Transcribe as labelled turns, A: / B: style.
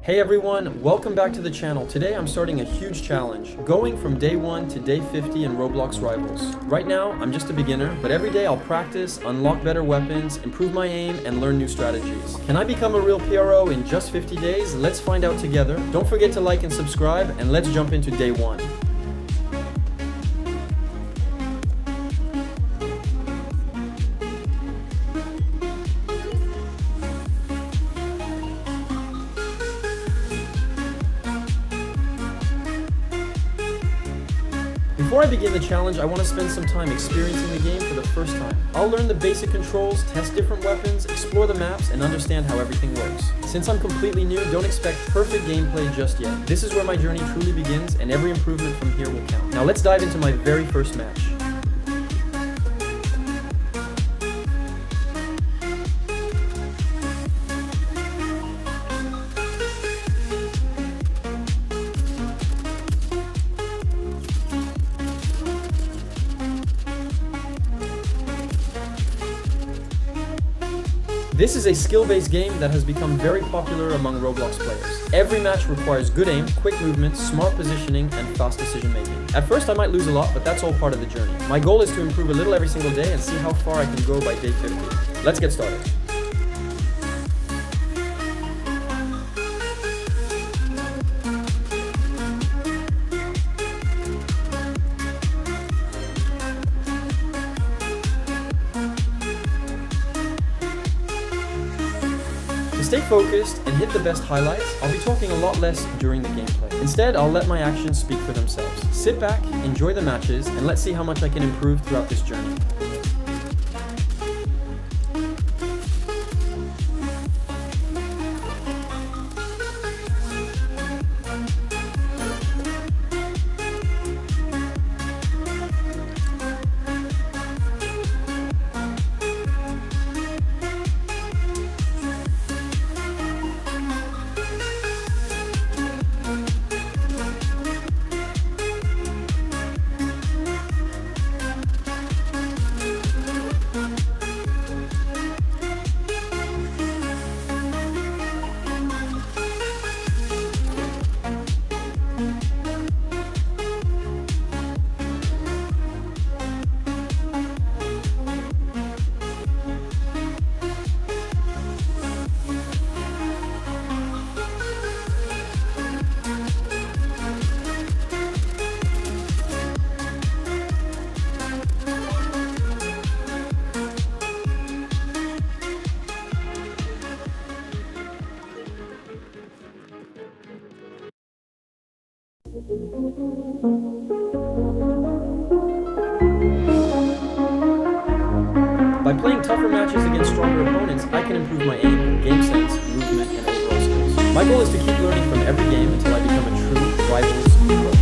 A: Hey everyone, welcome back to the channel. Today I'm starting a huge challenge, going from day 1 to day 50 in Roblox Rivals. Right now, I'm just a beginner, but every day I'll practice, unlock better weapons, improve my aim, and learn new strategies. Can I become a real PRO in just 50 days? Let's find out together. Don't forget to like and subscribe, and let's jump into day 1. Before I begin the challenge, I want to spend some time experiencing the game for the first time. I'll learn the basic controls, test different weapons, explore the maps, and understand how everything works. Since I'm completely new, don't expect perfect gameplay just yet. This is where my journey truly begins, and every improvement from here will count. Now let's dive into my very first match. This is a skill-based game that has become very popular among Roblox players. Every match requires good aim, quick movement, smart positioning, and fast decision-making. At first I might lose a lot, but that's all part of the journey. My goal is to improve a little every single day and see how far I can go by day 50. Let's get started. To stay focused and hit the best highlights, I'll be talking a lot less during the gameplay. Instead, I'll let my actions speak for themselves. Sit back, enjoy the matches, and let's see how much I can improve throughout this journey. By playing tougher matches against stronger opponents, I can improve my aim, game sense, movement, and overall skills. My goal is to keep learning from every game until I become a true Rivals pro.